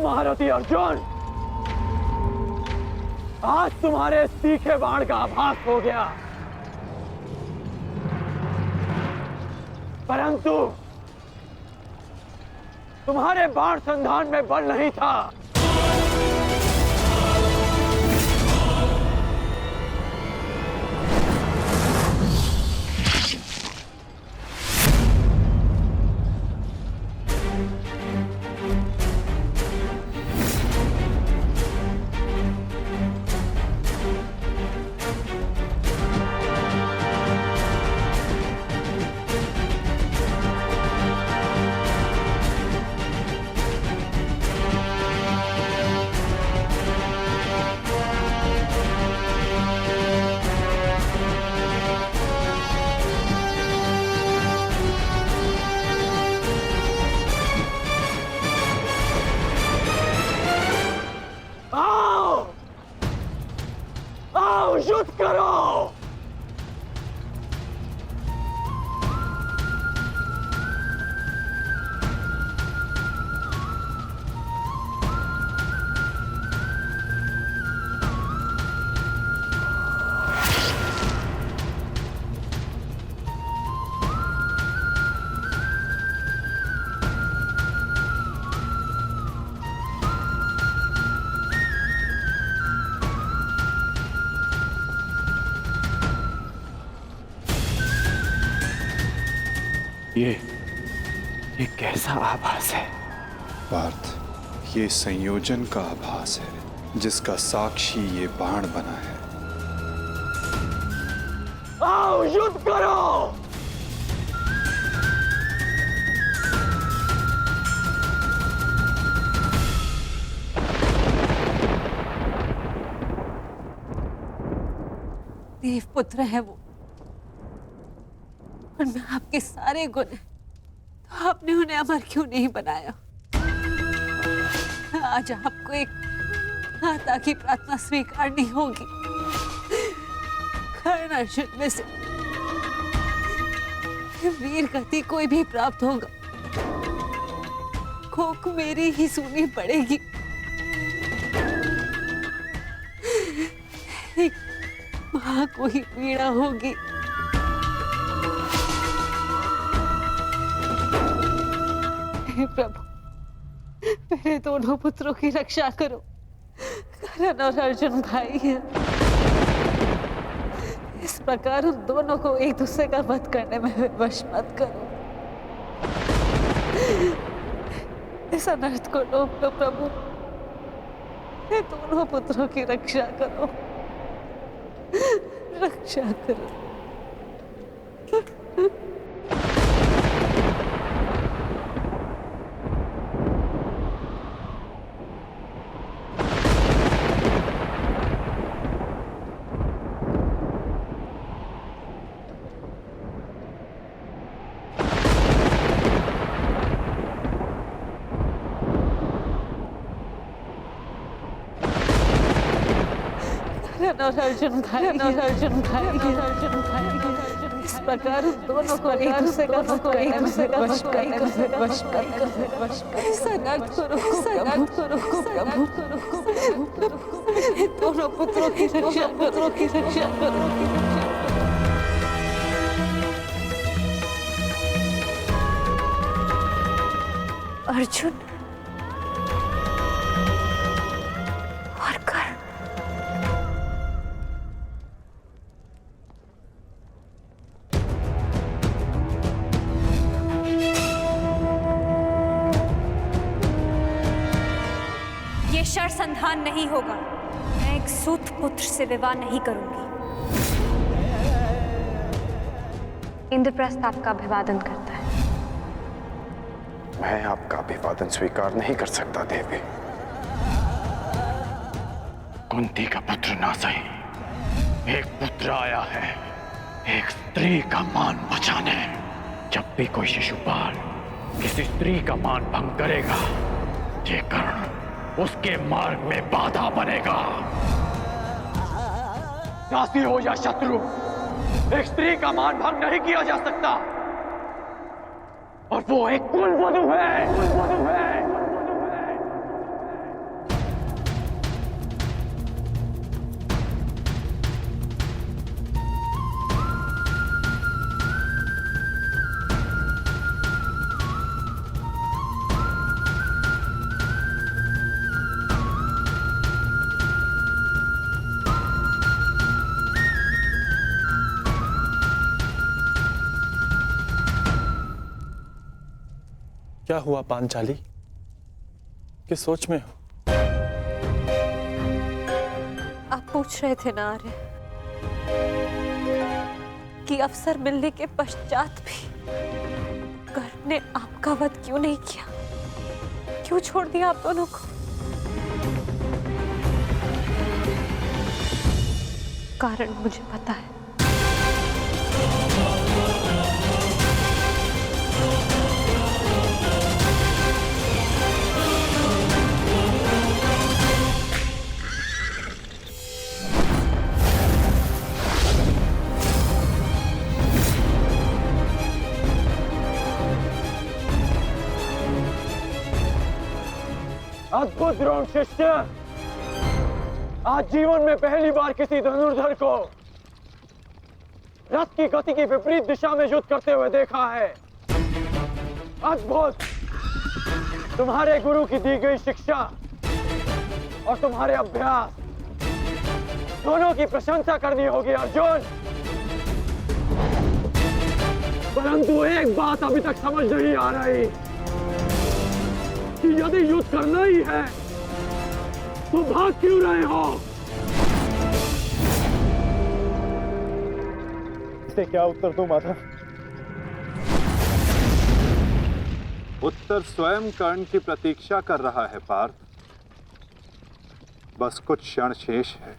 महारथी अर्जुन, आज तुम्हारे तीखे बाण का आभास हो गया, परंतु तुम्हारे बाण संधान में बल नहीं था। युद्ध करो। ये कैसा आभास है? पार्थ, ये संयोजन का आभास है जिसका साक्षी ये बाण बना है। आओ युद्ध करो। देवपुत्र है वो, और मैं आपके सारे गुण हैं, तो आपने उन्हें अमर क्यों नहीं बनाया? आज आपको एक माता की प्रार्थना स्वीकारनी होगी। कर्ण अर्जुन में से वीर गति कोई भी प्राप्त होगा, कोक मेरी ही सुननी पड़ेगी। एक मां को ही पीड़ा होगी। हे प्रभु, मेरे दोनों पुत्रों की रक्षा करो। कर्ण और अर्जुन भाई हैं। इस प्रकार उन दोनों को एक दूसरे का वध करने में विवश मत करो। इस अनर्थ को रोक लो प्रभु। मेरे दोनों पुत्रों की रक्षा करो, रक्षा करो। और अर्जुन भाई, अर्जुन भाई, अर्जुन भाई, इस प्रकार दोनों को एक दूसरे का वश प्रभु, दोनों पुत्रों की रक्षा करो। अर्जुन और कर्ण, ये शर संधान नहीं होगा। मैं एक सूत पुत्र से विवाह नहीं करूंगी। इंद्रप्रस्थ आपका अभिवादन करता है। मैं आपका अभिवादन स्वीकार नहीं कर सकता देवी। कुंती का पुत्र ना सही, एक पुत्र आया है एक स्त्री का मान बचाने। जब भी कोई शिशुपाल किसी स्त्री का मान भंग करेगा, ये कर्ण उसके मार्ग में बाधा बनेगा। दासी हो या शत्रु, एक स्त्री का मान भंग नहीं किया जा सकता, और वो एक कुलवधू है। क्या हुआ पांचाली? किस सोच में हो? आप पूछ रहे थे ना आर्य कि अवसर मिलने के पश्चात भी कर्ण ने आपका वध क्यों नहीं किया, क्यों छोड़ दिया आप दोनों को? कारण मुझे पता है। अद्भुत द्रोण शिष्य, आज जीवन में पहली बार किसी धनुर्धर को रथ की गति की विपरीत दिशा में युद्ध करते हुए देखा है। अद्भुत! तुम्हारे गुरु की दी गई शिक्षा और तुम्हारे अभ्यास दोनों की प्रशंसा करनी होगी अर्जुन। परंतु एक बात अभी तक समझ नहीं आ रही कि यदि युद्ध करना ही है तो भाग क्यों रहे हो? इसे क्या उत्तर दूं माता? उत्तर स्वयं कर्ण की प्रतीक्षा कर रहा है पार्थ। बस कुछ क्षण शेष है।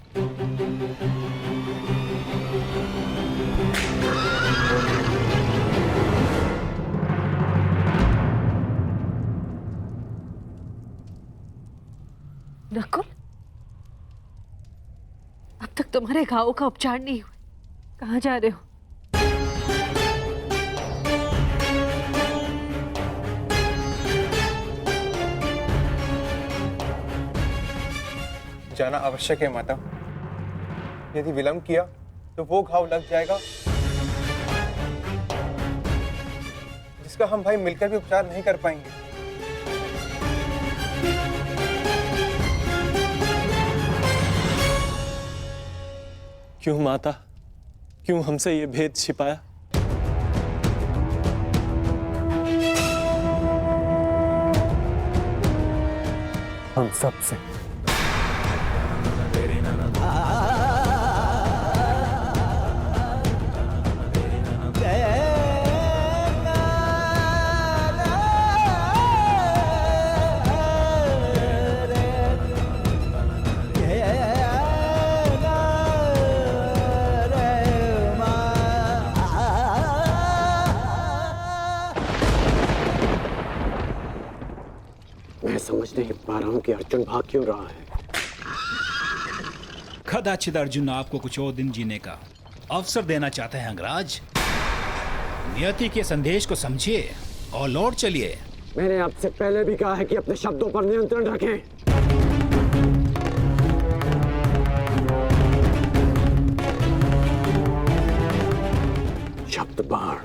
नकुल, अब तक तुम्हारे घावों का उपचार नहीं हुआ। कहाँ जा रहे हो? जाना आवश्यक है माता। यदि विलंब किया तो वो घाव लग जाएगा जिसका हम भाई मिलकर भी उपचार नहीं कर पाएंगे। क्यों माता, क्यों हमसे ये भेद छिपाया? हम सब से। मैं समझ नहीं पा रहा हूं कि अर्जुन भाग क्यों रहा है। कदाचित अर्जुन आपको कुछ और दिन जीने का अवसर देना चाहते हैं अंगराज। नियति के संदेश को समझिए और लौट चलिए। मैंने आपसे पहले भी कहा है कि अपने शब्दों पर नियंत्रण रखें। शब्द बाण,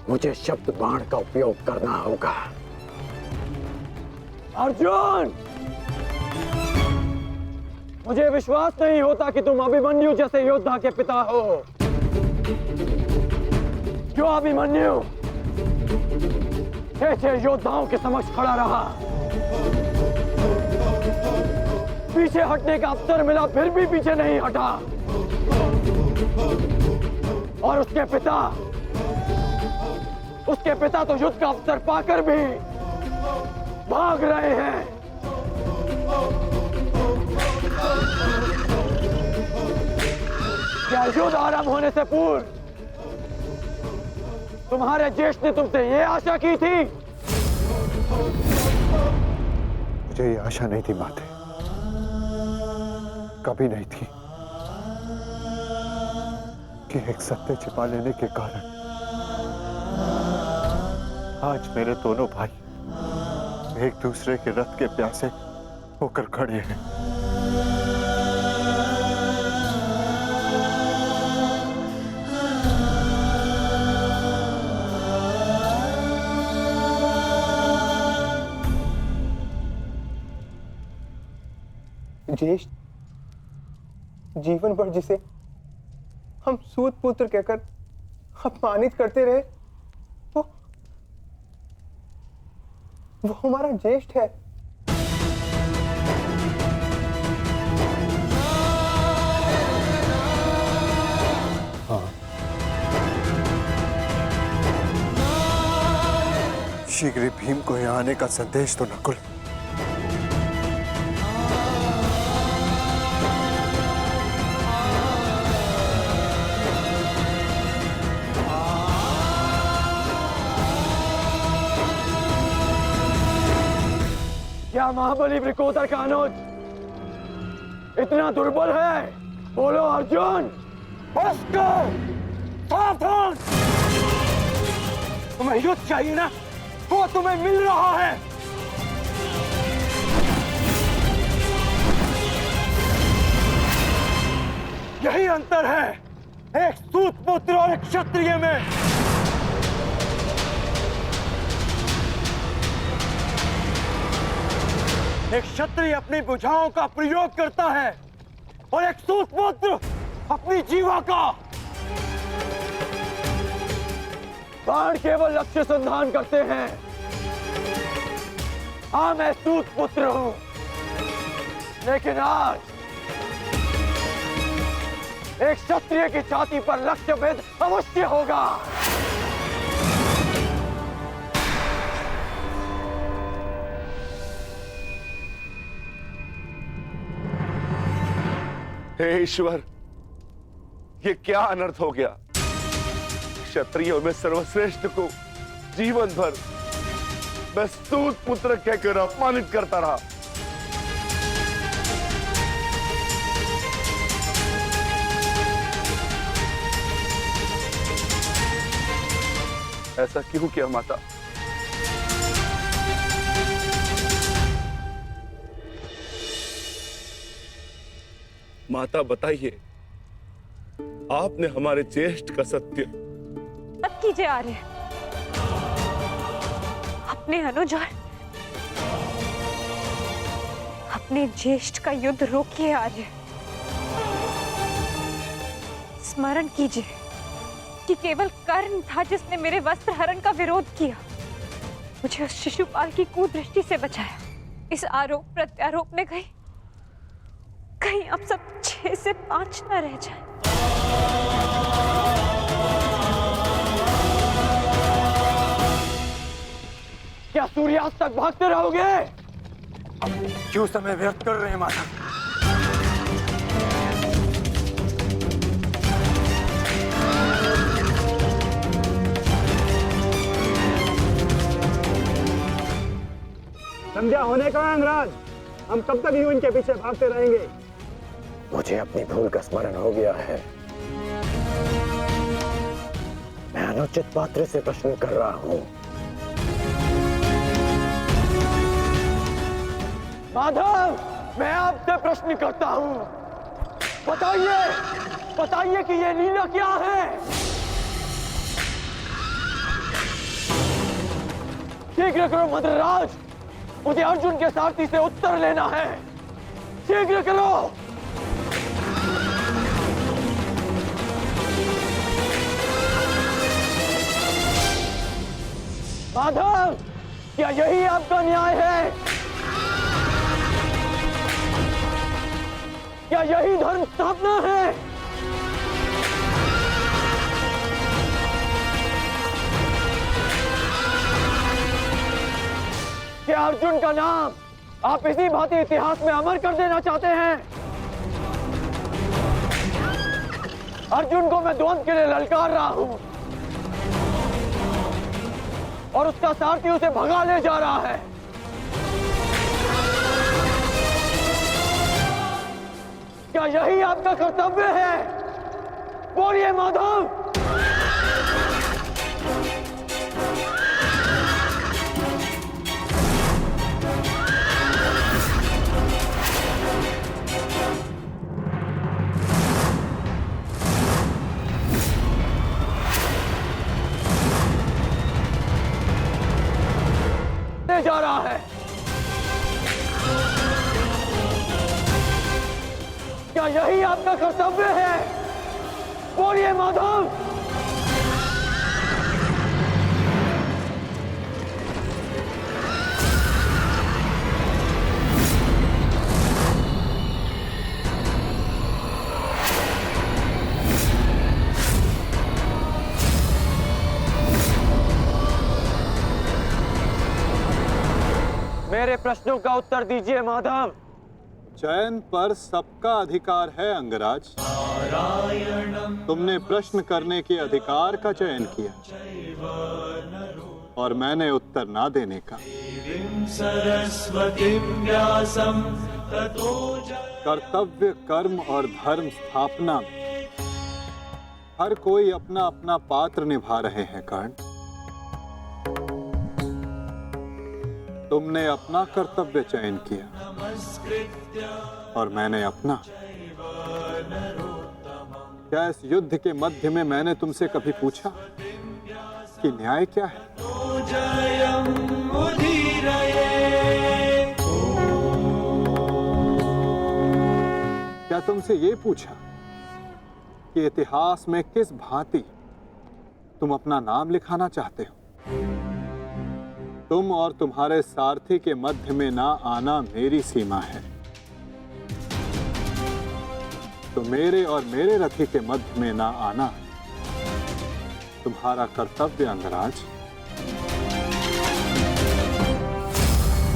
मुझे शब्द बाण का उपयोग करना होगा। अर्जुन, मुझे विश्वास नहीं होता कि तुम अभिमन्यु जैसे योद्धा के पिता हो। क्यों अभिमन्यु ऐसे योद्धाओं के समक्ष खड़ा रहा, पीछे हटने का अवसर मिला फिर भी पीछे नहीं हटा, और उसके पिता तो युद्ध का अवसर पाकर भी भाग रहे हैं। क्या युद्ध आरंभ होने से पूर्व तुम्हारे ज्येष्ठ ने तुमसे ये आशा की थी? मुझे ये आशा नहीं थी माते, कभी नहीं थी कि एक सत्य छिपा लेने के कारण आज मेरे दोनों भाई एक दूसरे के रथ के प्यासे होकर खड़े हैं। ज्येष्ठ जीवन भर जिसे हम सूत पुत्र कहकर अपमानित करते रहे। वो हमारा ज्येष्ठ है। शीघ्र ही भीम को यहाँ आने का संदेश तो नकुल। क्या महाबली वृकोदर का अनुज इतना दुर्बल है? बोलो अर्जुन। उसको सावधान। तुम्हें युद्ध चाहिए ना, वो तुम्हें मिल रहा है। यही अंतर है एक सूत पुत्र और एक क्षत्रिय में। एक क्षत्रिय अपनी भुजाओं का प्रयोग करता है और एक सूत पुत्र अपनी जीवा का। बाण केवल लक्ष्य संधान करते हैं। हाँ, मैं सूत पुत्र हूं, लेकिन आज एक क्षत्रिय की छाती पर लक्ष्य भेद अवश्य होगा। हे ईश्वर, ये क्या अनर्थ हो गया। क्षत्रियों में सर्वश्रेष्ठ को जीवन भर मैं सूत पुत्र कहकर अपमानित करता रहा। ऐसा क्यों किया माता? माता बताइए, आपने हमारे ज्येष्ठ का सत्य मत कीजिए आर्य। अपने अनुज और अपने ज्येष्ठ का युद्ध रोकिए आर्य। स्मरण कीजिए कि केवल कर्ण था जिसने मेरे वस्त्र हरण का विरोध किया, मुझे उस शिशुपाल की कुदृष्टि से बचाया। इस आरोप प्रत्यारोप में कहीं अब सब 6 से 5 न रह जाए। क्या सूर्यास्त तक भागते रहोगे? क्यों समय व्यर्थ कर रहे हैं माता? संध्या होने का अंगराज, हम कब तक यूं इनके पीछे भागते रहेंगे? मुझे अपनी भूल का स्मरण हो गया है। मैं अनुचित पात्र से प्रश्न कर रहा हूं। माधव, मैं आपसे प्रश्न करता हूं। बताइए, बताइए कि ये लीला क्या है? शीघ्र करो मद्रराज, मुझे अर्जुन के सारथी से उत्तर लेना है। शीघ्र करो। माधव, क्या यही आपका न्याय है? क्या यही धर्म स्थापना है? क्या अर्जुन का नाम आप इसी भांति इतिहास में अमर कर देना चाहते हैं? अर्जुन को मैं द्वंद्व के लिए ललकार रहा हूं और उसका सारथी उसे भगा ले जा रहा है। क्या यही आपका कर्तव्य है? बोलिए माधव। जा रहा है। क्या यही आपका कर्तव्य है? बोलिए माधव। मेरे प्रश्नों का उत्तर दीजिए माधव। चयन पर सबका अधिकार है अंगराज। तुमने प्रश्न करने के अधिकार का चयन किया और मैंने उत्तर ना देने का। कर्तव्य, कर्म और धर्म स्थापना में हर कोई अपना अपना पात्र निभा रहे हैं कर्ण। तुमने अपना कर्तव्य चयन किया और मैंने अपना। क्या इस युद्ध के मध्य में मैंने तुमसे कभी पूछा कि न्याय क्या है? क्या तुमसे ये पूछा कि इतिहास में किस भांति तुम अपना नाम लिखाना चाहते हो? तुम और तुम्हारे सारथी के मध्य में ना आना मेरी सीमा है, तो मेरे और मेरे रथी के मध्य में ना आना तुम्हारा कर्तव्य अंगराज।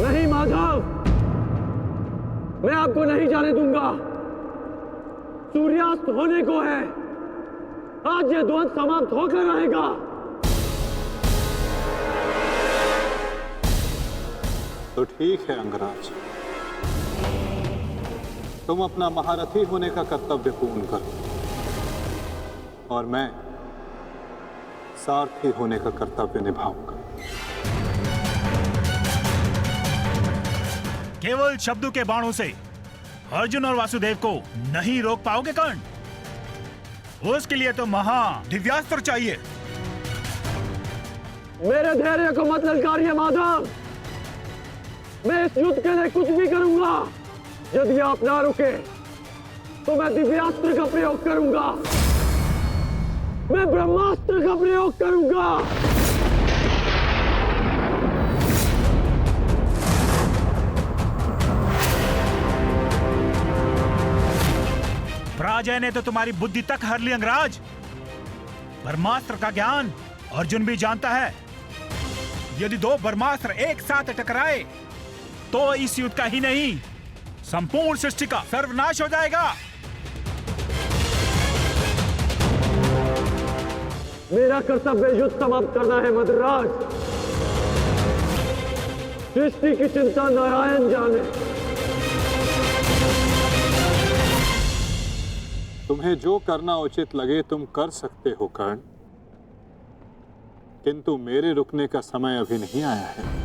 नहीं माधव, मैं आपको नहीं जाने दूंगा। सूर्यास्त होने को है, आज ये द्वंद समाप्त होकर रहेगा। तो ठीक है अंगराज, तुम अपना महारथी होने का कर्तव्य पूर्ण करो और मैं सारथी होने का कर्तव्य निभाऊंगा। केवल शब्दों के बाणों से अर्जुन और वासुदेव को नहीं रोक पाओगे कर्ण। उसके लिए तो महा दिव्यास्त्र चाहिए। मेरे धैर्य को मत ललकारिए माधव। मैं इस युद्ध के लिए कुछ भी करूंगा। यदि आप ना रुके तो मैं दिव्यास्त्र का प्रयोग करूंगा, मैं ब्रह्मास्त्र का प्रयोग करूंगा। पराजय ने तो तुम्हारी बुद्धि तक हर ली अंगराज। ब्रह्मास्त्र का ज्ञान अर्जुन भी जानता है। यदि दो ब्रह्मास्त्र एक साथ टकराए तो इस युद्ध का ही नहीं, संपूर्ण सृष्टि का सर्वनाश हो जाएगा। मेरा कर्तव्य युद्ध समाप्त करना है मद्राज। सृष्टि की चिंता नारायण जाने। तुम्हें जो करना उचित लगे तुम कर सकते हो कर्ण, किंतु मेरे रुकने का समय अभी नहीं आया है।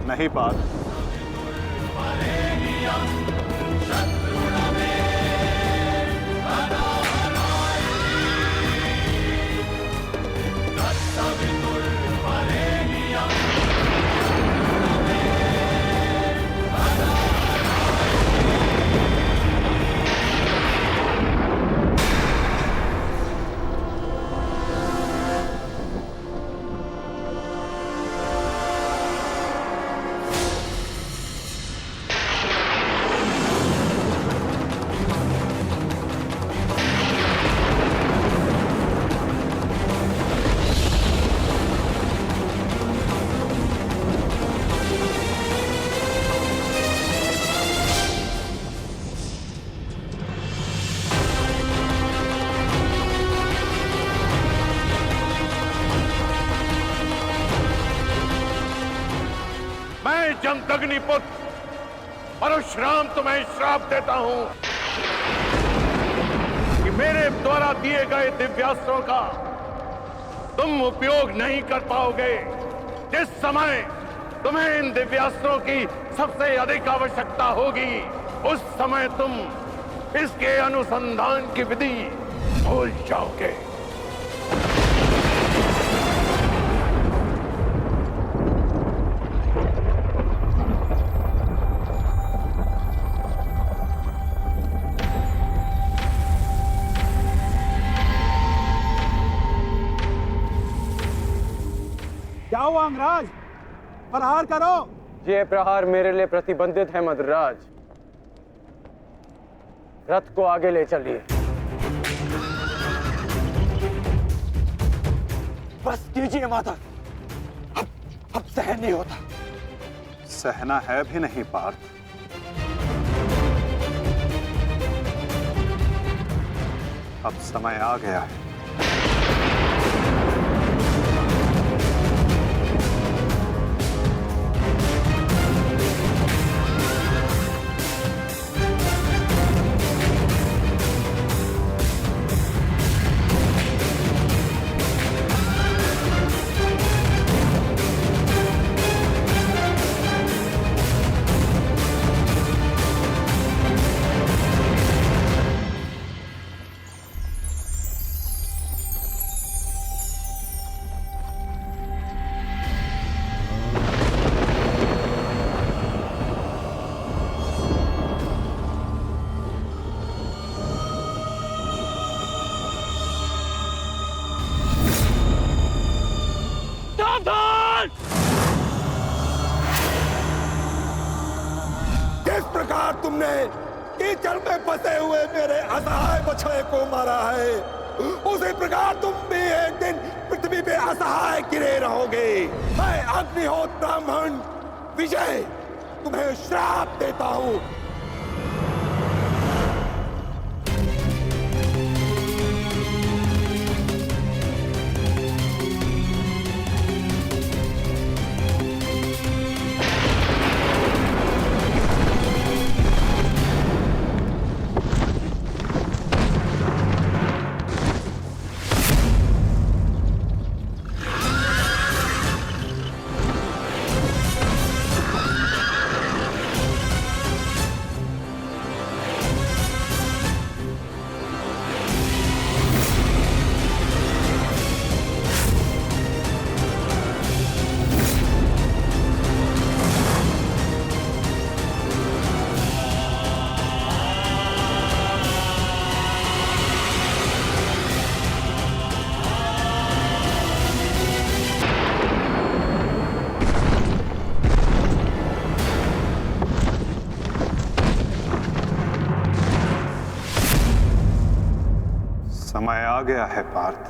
नहीं पार्थ, जमदग्निपुत्र परशुराम तुम्हें श्राप देता हूं कि मेरे द्वारा दिए गए दिव्यास्त्रों का तुम उपयोग नहीं कर पाओगे। जिस समय तुम्हें इन दिव्यास्त्रों की सबसे अधिक आवश्यकता होगी, उस समय तुम इसके अनुसंधान की विधि भूल जाओगे। क्या हुआ अंगराज? प्रहार करो। ये प्रहार मेरे लिए प्रतिबंधित है मद्रराज। रथ को आगे ले चलिए। बस कीजिए माता, अब सहन नहीं होता। सहना है भी नहीं पार्थ। अब समय आ गया है। किस प्रकार तुमने कीचड़ में फंसे हुए मेरे असहाय बछड़े को मारा है, उसी प्रकार तुम भी एक दिन पृथ्वी पे असहाय गिरे रहोगे। मैं अग्निहोत्र ब्राह्मण विजय तुम्हें श्राप देता हूं। समय आ गया है पार्थ।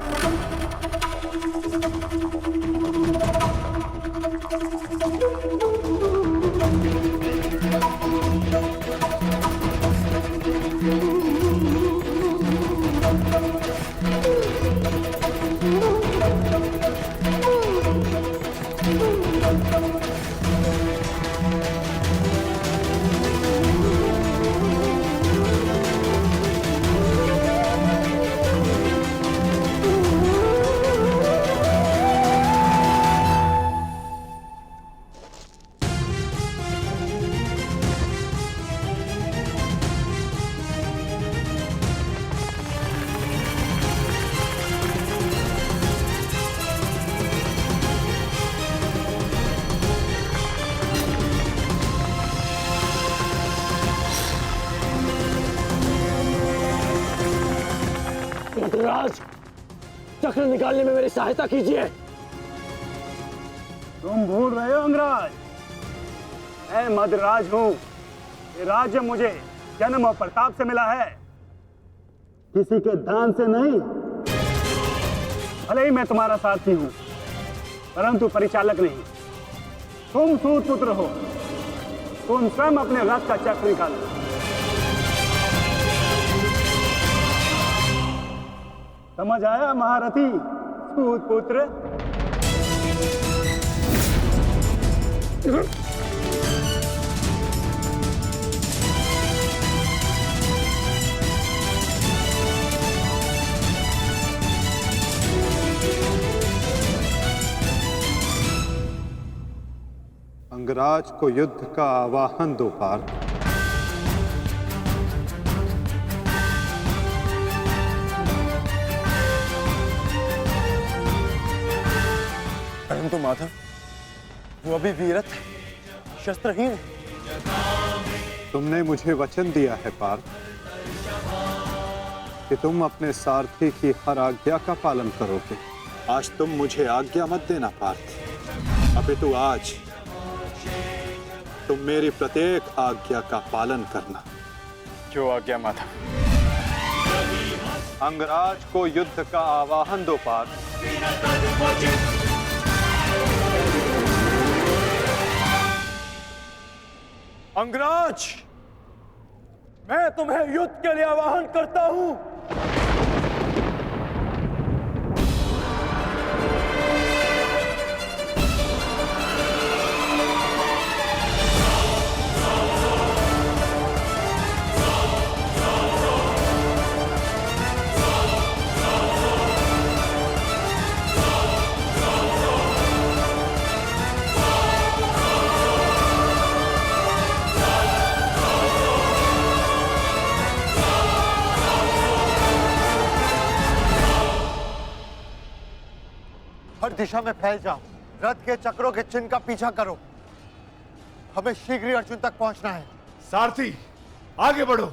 मद्रराज, चक्र निकालने में मेरी सहायता कीजिए। तुम भूल रहे हो अंगराज, मैं मद्रराज हूं। ये राज्य मुझे जन्म और प्रताप से मिला है, किसी के दान से नहीं। भले ही मैं तुम्हारा सारथी हूं, परंतु परिचालक नहीं। तुम सूत पुत्र हो, तुम स्वयं अपने रथ का चक्र निकालो। समझ आया महारथी सूत पुत्र? अंगराज को युद्ध का आवाहन दो पार्थ। परंतु माधव, वो अभी वीरत है, शस्त्रहीन है। तुमने मुझे वचन दिया है पार्थ कि तुम अपने सारथी की हर आज्ञा का पालन करोगे। आज तुम मुझे आज्ञा मत देना पार्थ, अपितु आज तुम मेरी प्रत्येक आज्ञा का पालन करना। क्यों आज्ञा माधव? अंगराज को युद्ध का आवाहन दो पार्थ। अंगराज, मैं तुम्हें युद्ध के लिए आवाहन करता हूं। हर दिशा में फैल जाओ, रथ के चक्रों के चिन्ह का पीछा करो। हमें शीघ्र ही अर्जुन तक पहुंचना है। सारथी, आगे बढ़ो।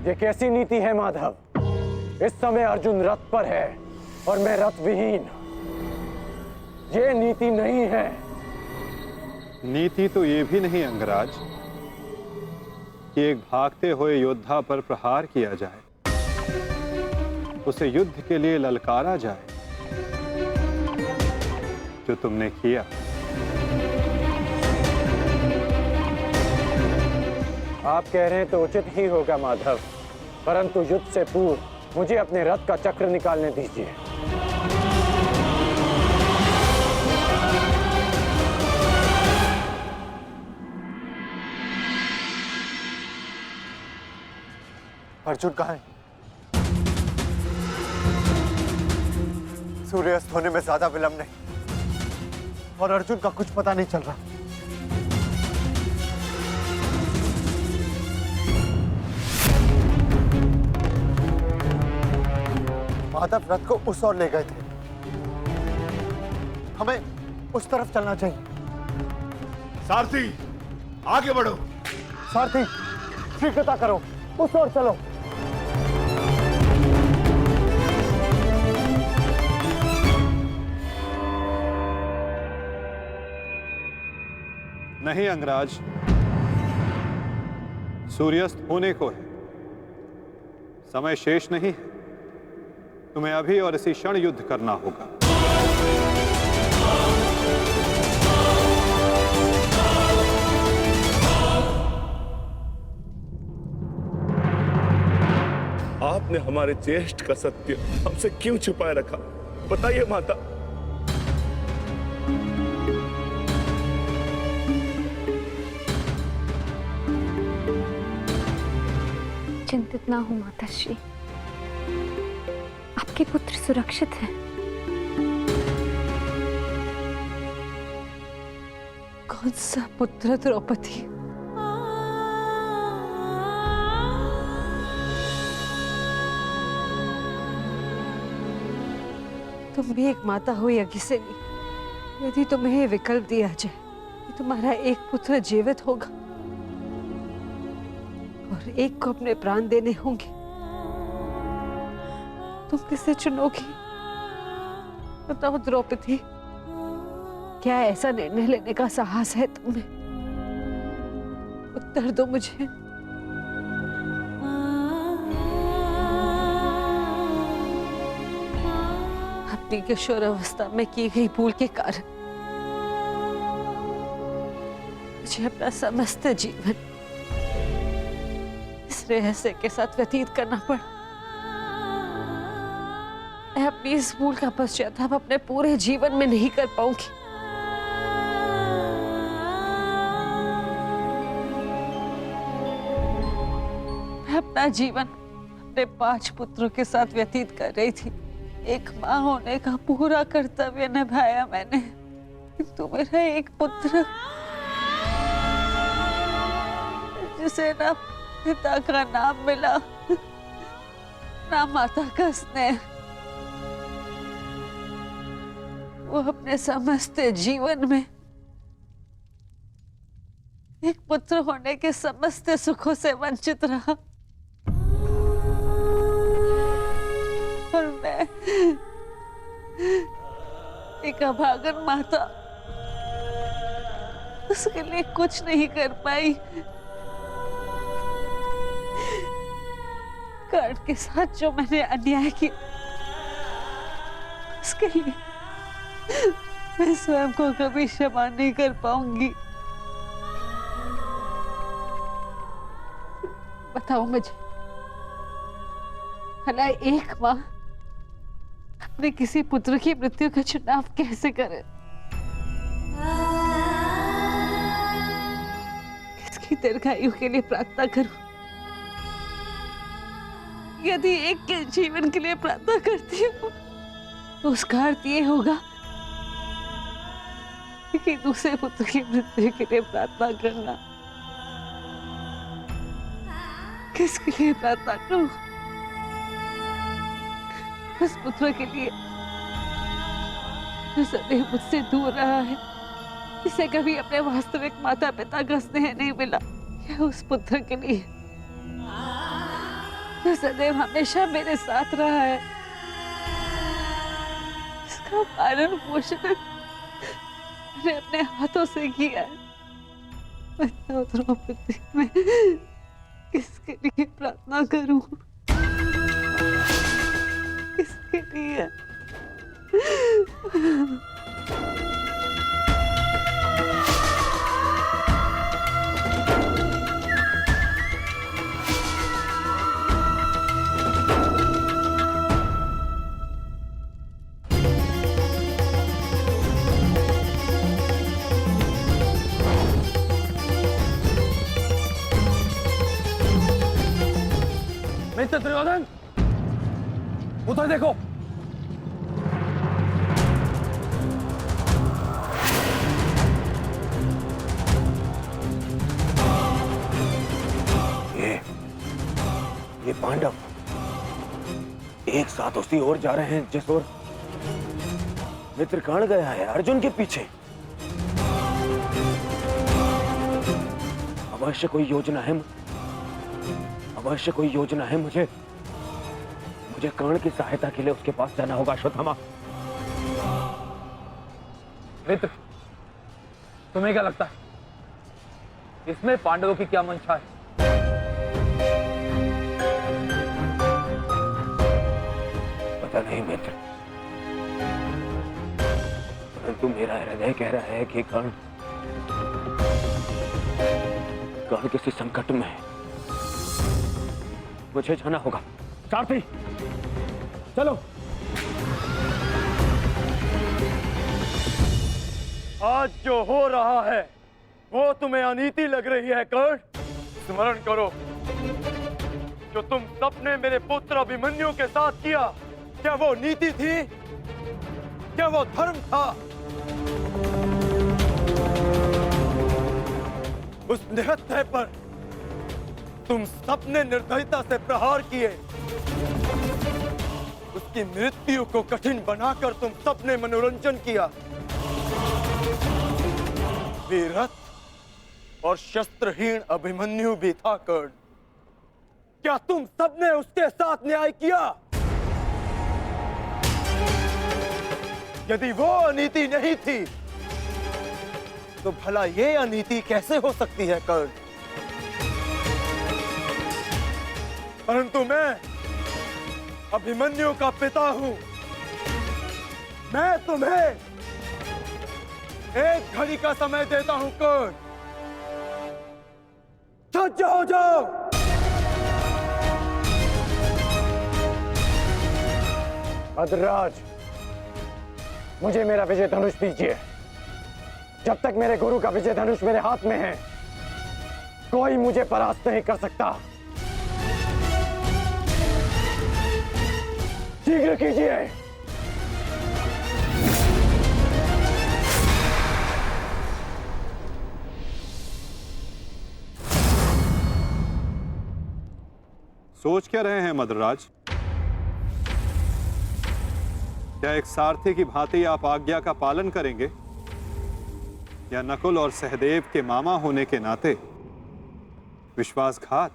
ये कैसी नीति है माधव? इस समय अर्जुन रथ पर है और मैं रथ विहीन। ये नीति नहीं है। नीति तो ये भी नहीं अंगराज कि एक भागते हुए योद्धा पर प्रहार किया जाए, उसे युद्ध के लिए ललकारा जाए, जो तुमने किया। आप कह रहे हैं तो उचित ही होगा माधव, परंतु युद्ध से पूर्व मुझे अपने रथ का चक्र निकालने दीजिए। अर्जुन कहाँ है? सूर्यास्त होने में ज्यादा विलंब नहीं और अर्जुन का कुछ पता नहीं चल रहा। माधव रथ को उस ओर ले गए थे, हमें उस तरफ चलना चाहिए। सारथी, आगे बढ़ो। सारथी, शीघ्रता करो, उस ओर चलो। नहीं अंगराज, सूर्यास्त होने को है, समय शेष नहीं है। तुम्हें अभी और इसी क्षण युद्ध करना होगा। आपने हमारे ज्येष्ठ का सत्य हमसे क्यों छुपाए रखा? बताइए माता। चिंतित ना हो माताश्री, आपके पुत्र सुरक्षित हैं। कौन सा पुत्र द्रौपदी? तुम भी एक माता हो यज्ञसेनी, यदि तुम्हें ये विकल्प दिया जाए कि तुम्हारा एक पुत्र जीवित होगा और एक को अपने प्राण देने होंगे, तुम किसे चुनोगी? बताओ द्रौपदी, क्या ऐसा निर्णय लेने का साहस है तुम्हें? उत्तर दो मुझे। अपनी किशोरावस्था में की गई भूल के कारण मुझे अपना समस्त जीवन इस रहस्य के साथ व्यतीत करना पड़ा। मैं अपनी इस भूल का पश्चाताप अपने पूरे जीवन में नहीं कर पाऊंगी। अपना जीवन अपने 5 पुत्रों के साथ व्यतीत कर रही थी। एक माँ होने का पूरा कर्तव्य निभाया मैंने, किंतु मेरा एक पुत्र जिसे ना पिता का नाम मिला ना माता का स्नेह, वो अपने समस्त जीवन में एक पुत्र होने के समस्त सुखों से वंचित रहा। और मैं एक अभागन माता उसके लिए कुछ नहीं कर पाई। कर्ण के साथ जो मैंने अन्याय किया उसके लिए मैं स्वयं को कभी क्षमा नहीं कर पाऊंगी। बताओ मुझे, भला एक माँ अपने किसी पुत्र की मृत्यु का चुनाव कैसे करे? किसकी दीर्घायु के लिए प्रार्थना करूं? यदि एक के जीवन के लिए प्रार्थना करती हूँ तो उसका अर्थ ये होगा कि दूसरे पुत्र की मृत्यु के लिए प्रार्थना करना। किसके लिए प्रार्थना करूं? उस पुत्र के लिए जो सदैव मुझसे दूर रहा है, जिसे कभी अपने वास्तविक माता पिता का स्नेह नहीं मिला, या उस पुत्र के लिए जो सदैव हमेशा मेरे साथ रहा है, इसका पालन पोषण मैंने अपने हाथों से किया है। मैं द्रौपदी में किसके लिए प्रार्थना करूं? किसके लिए? मित्र दुर्योधन, उधर देखो। ये पांडव एक साथ उसी ओर जा रहे हैं जिस ओर मित्र कर्ण गया है, अर्जुन के पीछे। अवश्य कोई योजना है, अवश्य कोई योजना है। मुझे कर्ण की सहायता के लिए उसके पास जाना होगा। अश्वत्थामा, मित्र, तुम्हें क्या लगता है इसमें पांडवों की क्या मंशा है? पता नहीं मित्र, परंतु मेरा हृदय कह रहा है कि कर्ण किसी संकट में है। मुझे जाना होगा। सारथी, चलो। आज जो हो रहा है वो तुम्हें अनीति लग रही है कर्ण? स्मरण करो जो तुम सबने मेरे पुत्र अभिमन्यु के साथ किया, क्या वो नीति थी? क्या वो धर्म था? उस निहत्थे पर तुम सबने निर्दयता से प्रहार किए। उसकी मृत्यु को कठिन बनाकर तुम सबने मनोरंजन किया। वीरथ और शस्त्रहीन अभिमन्यु भी था कर्ण। क्या तुम सबने उसके साथ न्याय किया? यदि वो अनीति नहीं थी तो भला ये अनीति कैसे हो सकती है कर्ण? परंतु मैं अभिमन्यु का पिता हूं। मैं तुम्हें एक घड़ी का समय देता हूं कर्ण। सज्ज हो जाओ। भद्रराज, मुझे मेरा विजय धनुष दीजिए। जब तक मेरे गुरु का विजय धनुष मेरे हाथ में है, कोई मुझे परास्त नहीं कर सकता। शीघ्र कीजिए। सोच क्या रहे हैं मद्रराज? क्या एक सारथी की भांति आप आज्ञा का पालन करेंगे, या नकुल और सहदेव के मामा होने के नाते विश्वासघात?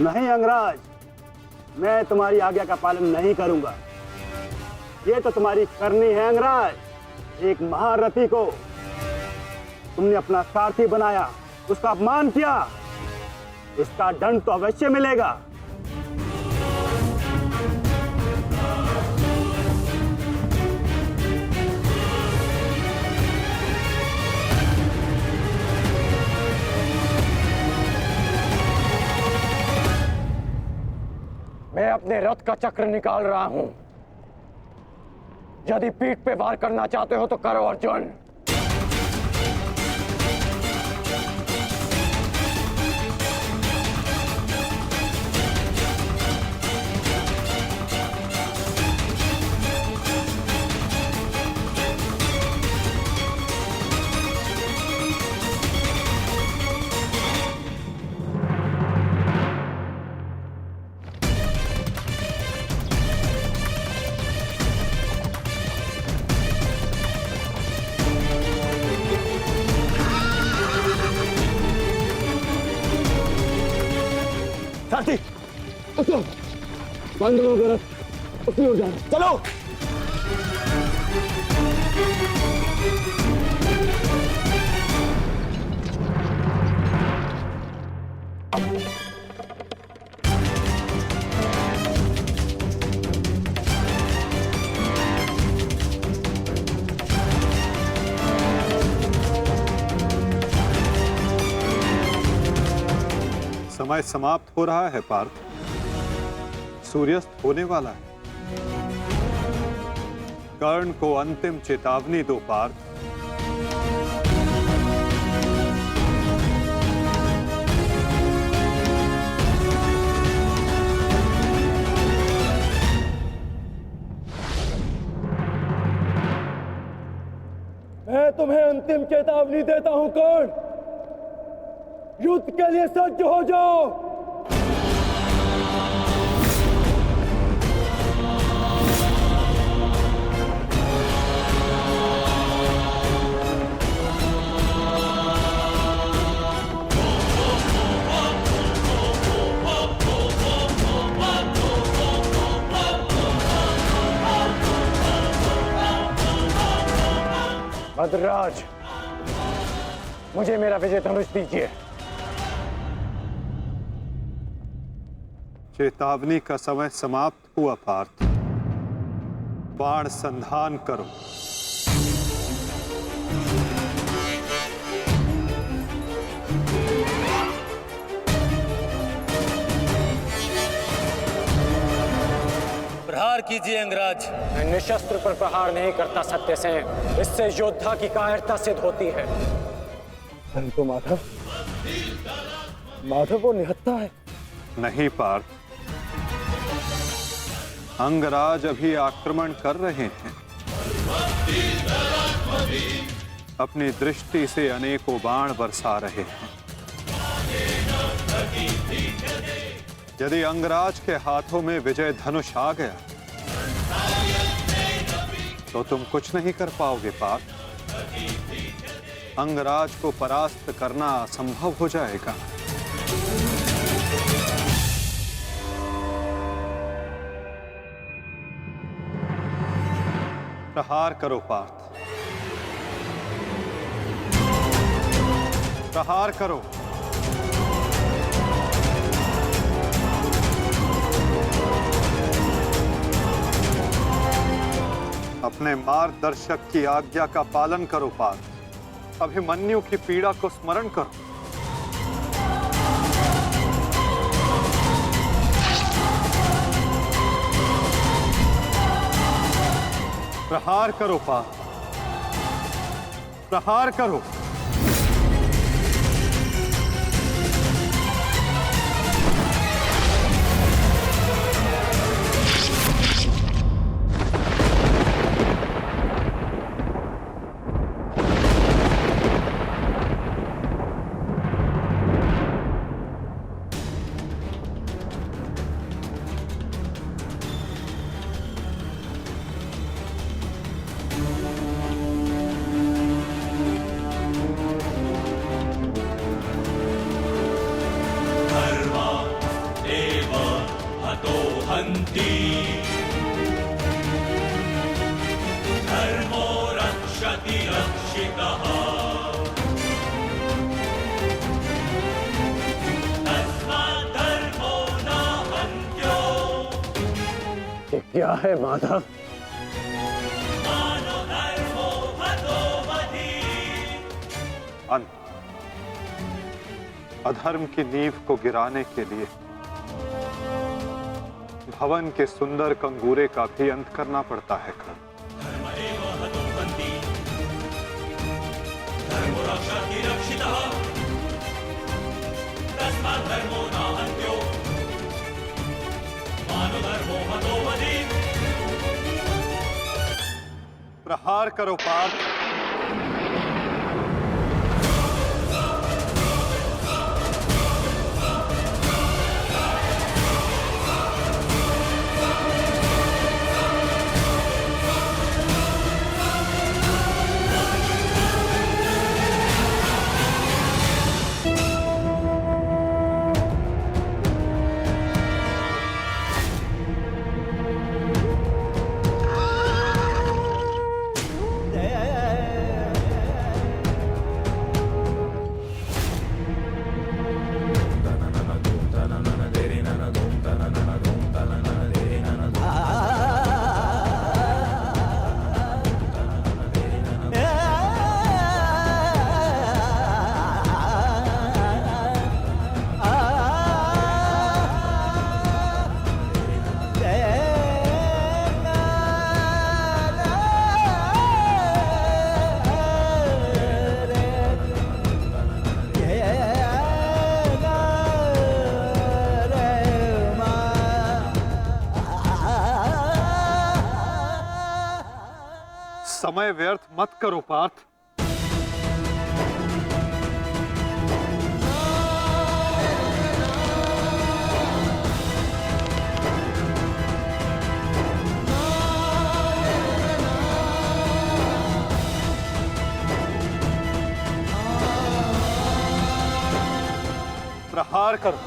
नहीं अंगराज, मैं तुम्हारी आज्ञा का पालन नहीं करूंगा। ये तो तुम्हारी करनी है अंगराज। एक महारथी को तुमने अपना सारथी बनाया, उसका अपमान किया, इसका दंड तो अवश्य मिलेगा। मैं अपने रथ का चक्र निकाल रहा हूं। यदि पीठ पे वार करना चाहते हो तो करो अर्जुन। साथी, बंद हो गया, उसी हो जाना। चलो। समय समाप्त हो रहा है पार्थ, सूर्यास्त होने वाला है। कर्ण को अंतिम चेतावनी दो पार्थ। मैं तुम्हें अंतिम चेतावनी देता हूं कर्ण, युद्ध के लिए सज्ज हो जाओ। भद्रराज, मुझे मेरा विजय धनुष दीजिए। चेतावनी का समय समाप्त हुआ पार्थ। बाण संधान करो। प्रहार कीजिए अंगराज। मैं निशस्त्र पर प्रहार नहीं करता सत्यसेन, इससे योद्धा की कायरता सिद्ध होती है। परंतु माधव, माधव वो निहत्था है। नहीं पार्थ, अंगराज अभी आक्रमण कर रहे हैं। अपनी दृष्टि से अनेकों बाण बरसा रहे हैं। यदि अंगराज के हाथों में विजय धनुष आ गया तो तुम कुछ नहीं कर पाओगे पार्थ। अंगराज को परास्त करना असंभव हो जाएगा। प्रहार करो पार्थ, प्रहार करो। अपने मार्गदर्शक की आज्ञा का पालन करो पार्थ। अभिमन्यु की पीड़ा को स्मरण करो। प्रहार करो पार्थ, प्रहार करो। ये क्या है माधव? अंत, अधर्म की नींव को गिराने के लिए भवन के सुंदर कंगूरे का भी अंत करना पड़ता है। प्रहार करो पार्थ। समय व्यर्थ मत करो पार्थ। प्रहार करो।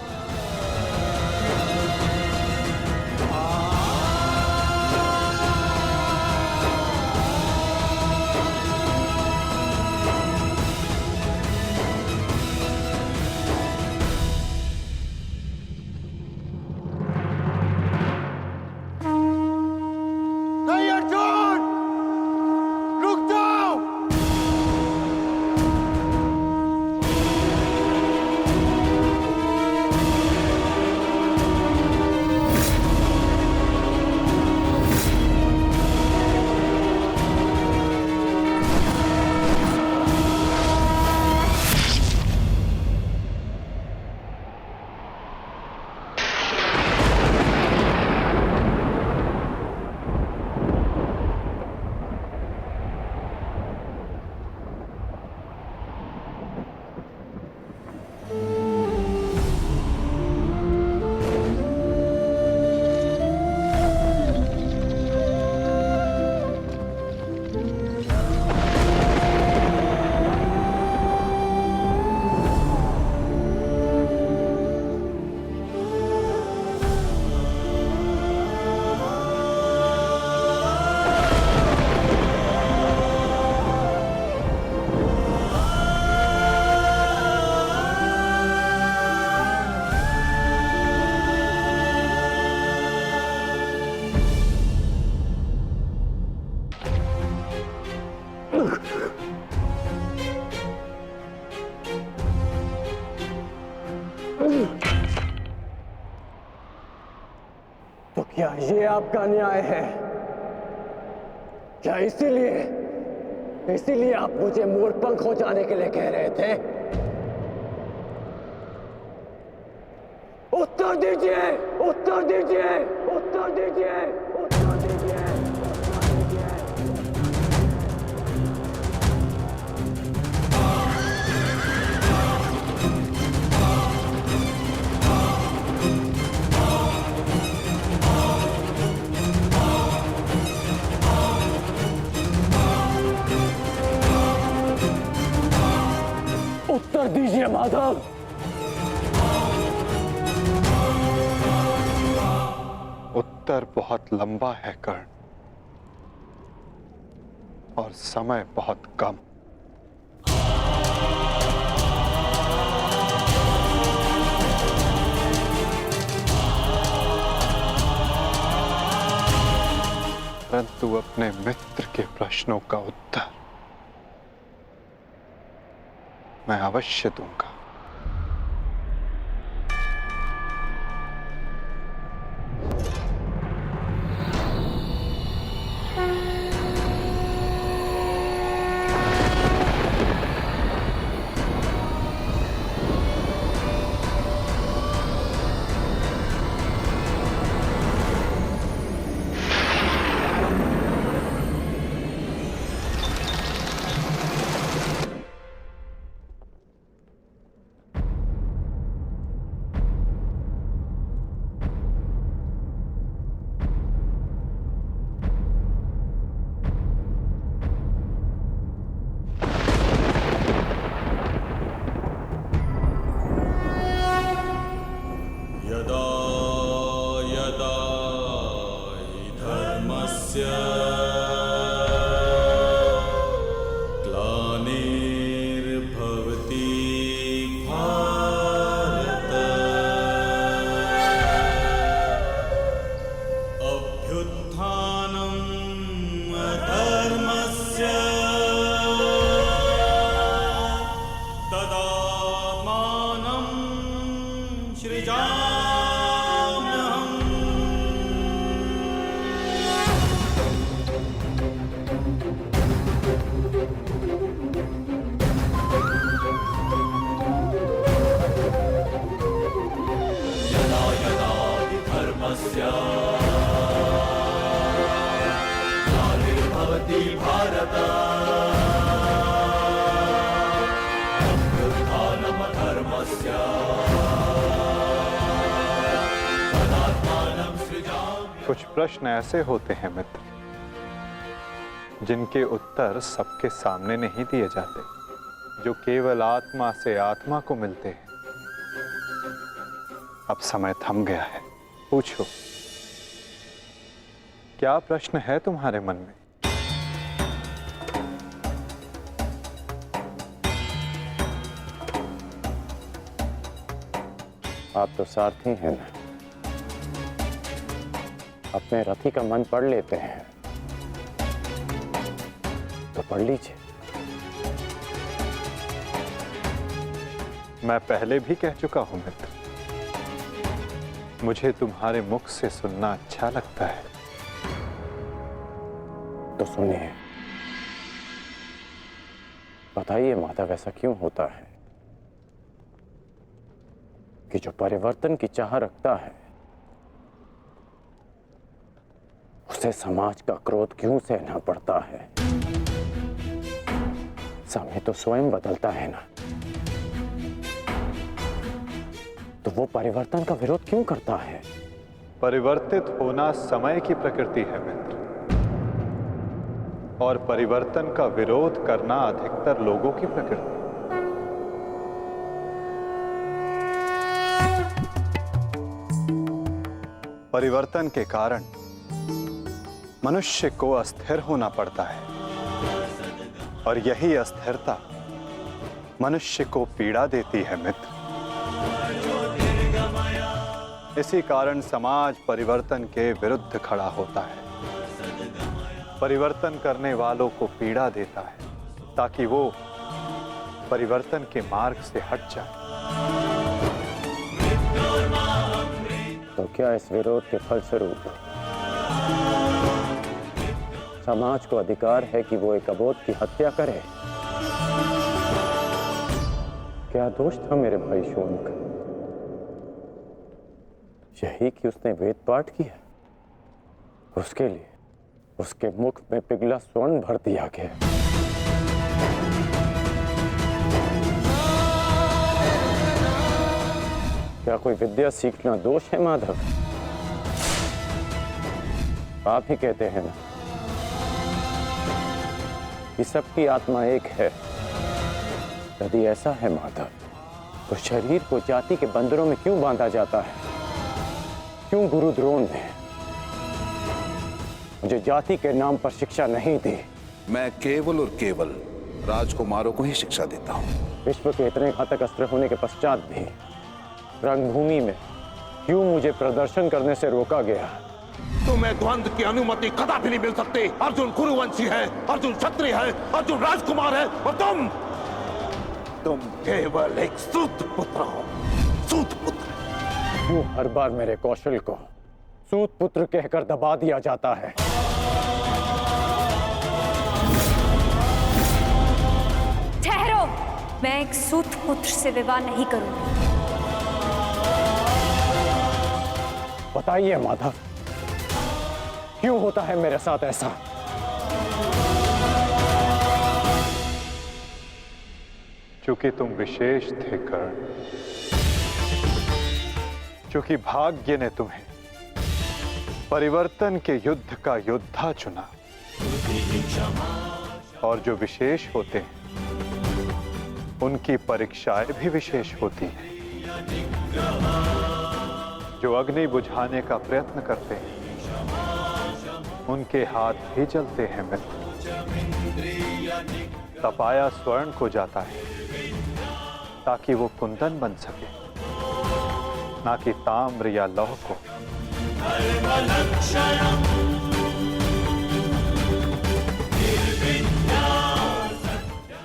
तो क्या ये आपका न्याय है क्या इसीलिए आप मुझे मोरपंख हो जाने के लिए कह रहे थे? उत्तर दीजिए, उत्तर दीजिए, उत्तर दीजिए, उत्तर दीजिए। उत्तर दीजिए माधव। उत्तर बहुत लंबा है कर्ण, और समय बहुत कम। परंतु अपने मित्र के प्रश्नों का उत्तर मैं अवश्य दूंगा। कुछ प्रश्न ऐसे होते हैं मित्र, जिनके उत्तर सबके सामने नहीं दिए जाते, जो केवल आत्मा से आत्मा को मिलते हैं। अब समय थम गया है, पूछो, क्या प्रश्न है तुम्हारे मन में? आप तो सारथी हैं ना, अपने रथी का मन पढ़ लेते हैं, तो पढ़ लीजिए। मैं पहले भी कह चुका हूं मित्र, मुझे तुम्हारे मुख से सुनना अच्छा लगता है। तो सुनिए, बताइए माधव, ऐसा क्यों होता है कि जो परिवर्तन की चाह रखता है उसे समाज का क्रोध क्यों सहना पड़ता है? समय तो स्वयं बदलता है ना, तो वो परिवर्तन का विरोध क्यों करता है? परिवर्तित होना समय की प्रकृति है मित्र, और परिवर्तन का विरोध करना अधिकतर लोगों की प्रकृति। परिवर्तन के कारण मनुष्य को अस्थिर होना पड़ता है, और यही अस्थिरता मनुष्य को पीड़ा देती है मित्र। इसी कारण समाज परिवर्तन के विरुद्ध खड़ा होता है, परिवर्तन करने वालों को पीड़ा देता है, ताकि वो परिवर्तन के मार्ग से हट जाए। तो क्या इस विरोध के फलस्वरूप समाज को अधिकार है कि वो एक अबोध की हत्या करे। क्या दोष था मेरे भाई शून का? यही कि उसने वेद पाठ किया। उसके लिए उसके मुख में पिघला स्वर्ण भर दिया गया। क्या कोई विद्या सीखना दोष है माधव? आप ही कहते हैं ना कि सबकी आत्मा एक है। यदि ऐसा है माधव, तो शरीर को जाति के बंधनों में क्यों बांधा जाता है? क्यों गुरु द्रोण ने मुझे जाति के नाम पर शिक्षा नहीं दी? मैं केवल और केवल राजकुमारों को ही शिक्षा देता हूँ। विश्व के इतने घातक अस्त्र होने के पश्चात भी रंगभूमि में क्यों मुझे प्रदर्शन करने से रोका गया? तुम्हें द्वंद्व की अनुमति कदापि नहीं मिल सकती। अर्जुन कुरुवंशी है, अर्जुन क्षत्रिय है, अर्जुन राजकुमार है, और तुम केवल एक सूत पुत्र हो। सूत पुत्र। क्यों हर बार मेरे कौशल को सूत पुत्र कहकर दबा दिया जाता है? ठहरो, मैं एक सूत पुत्र से विवाह नहीं करूंगी। बताइए माधव, क्यों होता है मेरे साथ ऐसा? चूंकि तुम विशेष थे कर्ण, चूंकि भाग्य ने तुम्हें परिवर्तन के युद्ध का योद्धा चुना, और जो विशेष होते हैं उनकी परीक्षाएं भी विशेष होती हैं। जो अग्नि बुझाने का प्रयत्न करते हैं उनके हाथ भी जलते हैं मित्र। तपाया स्वर्ण को जाता है ताकि वो कुंदन बन सके, ना कि ताम्र या लौह को।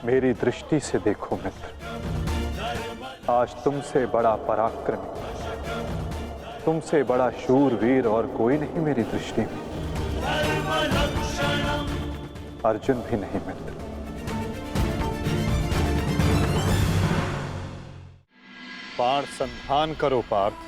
मेरी दृष्टि से देखो मित्र, आज तुमसे बड़ा पराक्रमी, तुमसे बड़ा शूरवीर और कोई नहीं मेरी दृष्टि में। अर्जुन भी नहीं मित्र। बाण संधान करो पार्थ।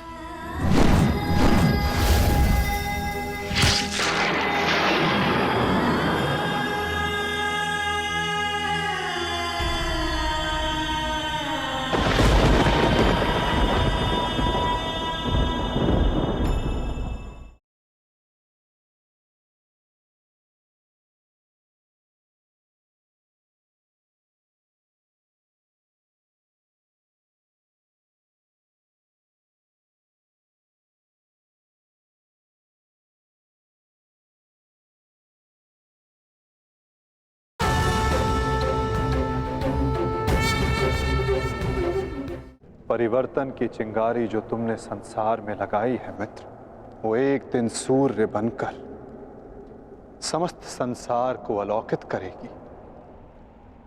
परिवर्तन की चिंगारी जो तुमने संसार में लगाई है मित्र, वो एक दिन सूर्य बनकर समस्त संसार को अलौकित करेगी,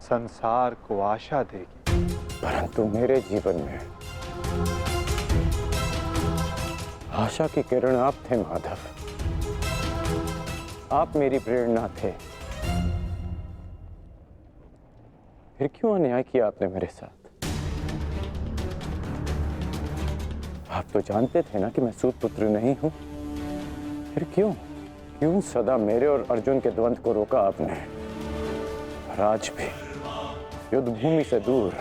संसार को आशा देगी। परंतु मेरे जीवन में आशा की किरण आप थे माधव। आप मेरी प्रेरणा थे। फिर क्यों अन्याय किया आपने मेरे साथ? आप तो जानते थे ना कि मैं सूत पुत्र नहीं हूं। फिर क्यों सदा मेरे और अर्जुन के द्वंद्व को रोका आपने? और आज भी युद्ध भूमि से दूर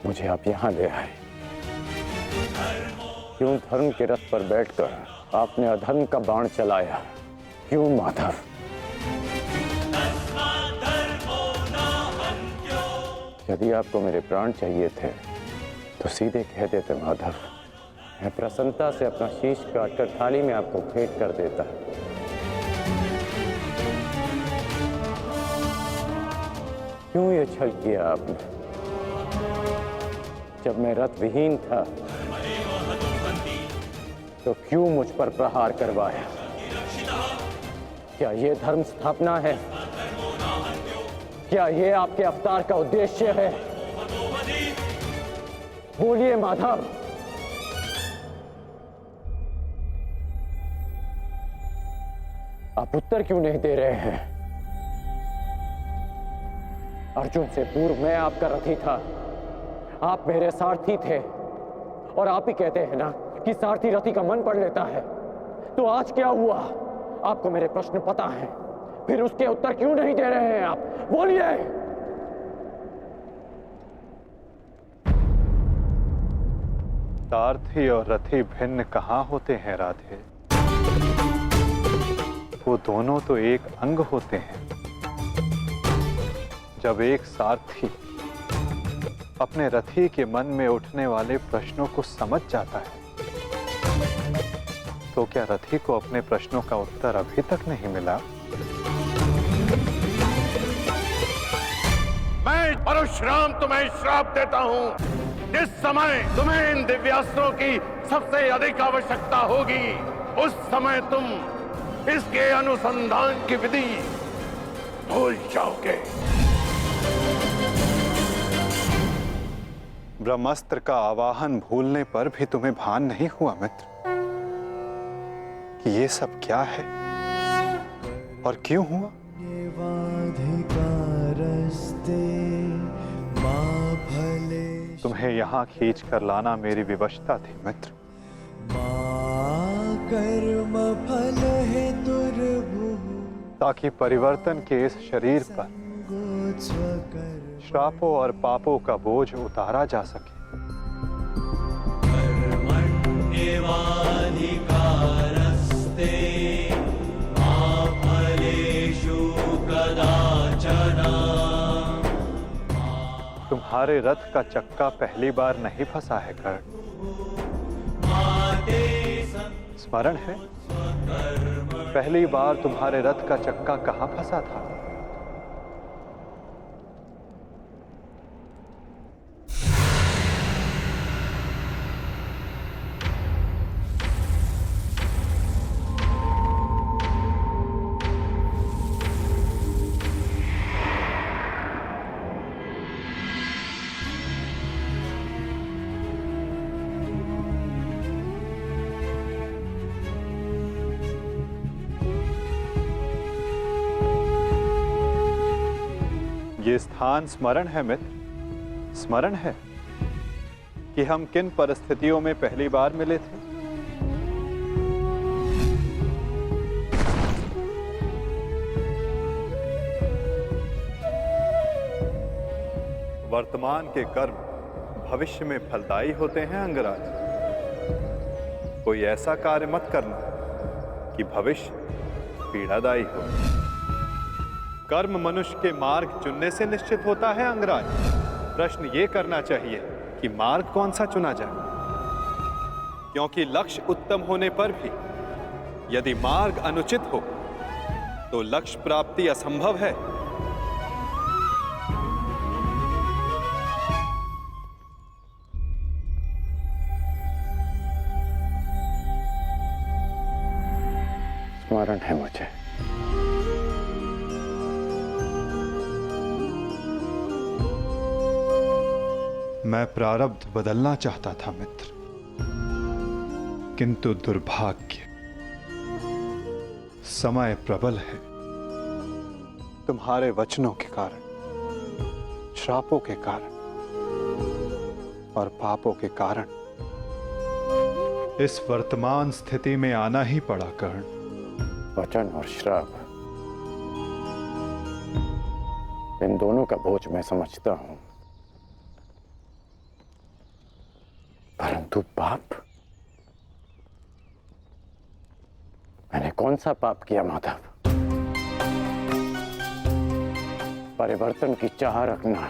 मुझे आप यहां ले आए। क्यों धर्म के रथ पर बैठकर आपने अधर्म का बाण चलाया? क्यों माधव? यदि आपको मेरे प्राण चाहिए थे तो सीधे कह देते माधव। मैं प्रसन्नता से अपना शीश काटकर थाली में आपको भेंट कर देता। क्यों ये छल किया आपने? जब मैं रथ विहीन था तो क्यों मुझ पर प्रहार करवाया? क्या ये धर्म स्थापना है? क्या ये आपके अवतार का उद्देश्य है? बोलिए माधव। आप उत्तर क्यों नहीं दे रहे हैं? अर्जुन से पूर्व मैं आपका रथी था, आप मेरे सारथी थे, और आप ही कहते हैं ना कि सारथी रथी का मन पढ़ लेता है। तो आज क्या हुआ? आपको मेरे प्रश्न पता है, फिर उसके उत्तर क्यों नहीं दे रहे हैं आप? बोलिए। सारथी और रथी भिन्न कहाँ होते हैं राधे? वो दोनों तो एक अंग होते हैं। जब एक सारथी अपने रथी के मन में उठने वाले प्रश्नों को समझ जाता है, तो क्या रथी को अपने प्रश्नों का उत्तर अभी तक नहीं मिला? मैं परशुराम तुम्हें श्राप देता हूं। जिस समय तुम्हें इन दिव्यास्त्रों की सबसे अधिक आवश्यकता होगी, उस समय तुम इसके अनुसंधान की विधि भूल जाओगे। ब्रह्मास्त्र का आवाहन भूलने पर भी तुम्हें भान नहीं हुआ मित्र कि ये सब क्या है और क्यों हुआ? तुम्हें यहाँ खींच कर लाना मेरी विवशता थी मित्र। ताकि परिवर्तन के इस शरीर पर श्रापों और पापों का बोझ उतारा जा सके। तुम्हारे रथ का चक्का पहली बार नहीं फंसा है कर्ण। स्मरण है पहली बार तुम्हारे रथ का चक्का कहाँ फंसा था? ये स्थान स्मरण है मित्र? स्मरण है कि हम किन परिस्थितियों में पहली बार मिले थे? वर्तमान के कर्म भविष्य में फलदायी होते हैं अंगराज। कोई ऐसा कार्य मत करना कि भविष्य पीड़ादायी हो। कर्म मनुष्य के मार्ग चुनने से निश्चित होता है अंगराज। प्रश्न ये करना चाहिए कि मार्ग कौन सा चुना जाए, क्योंकि लक्ष्य उत्तम होने पर भी यदि मार्ग अनुचित हो तो लक्ष्य प्राप्ति असंभव है। स्मरण है मुझे। मैं प्रारब्ध बदलना चाहता था मित्र, किंतु दुर्भाग्य समय प्रबल है। तुम्हारे वचनों के कारण, श्रापों के कारण और पापों के कारण इस वर्तमान स्थिति में आना ही पड़ा कर्ण। वचन और श्राप, इन दोनों का बोझ मैं समझता हूं, परंतु पाप, मैंने कौन सा पाप किया माधव? परिवर्तन की चाह रखना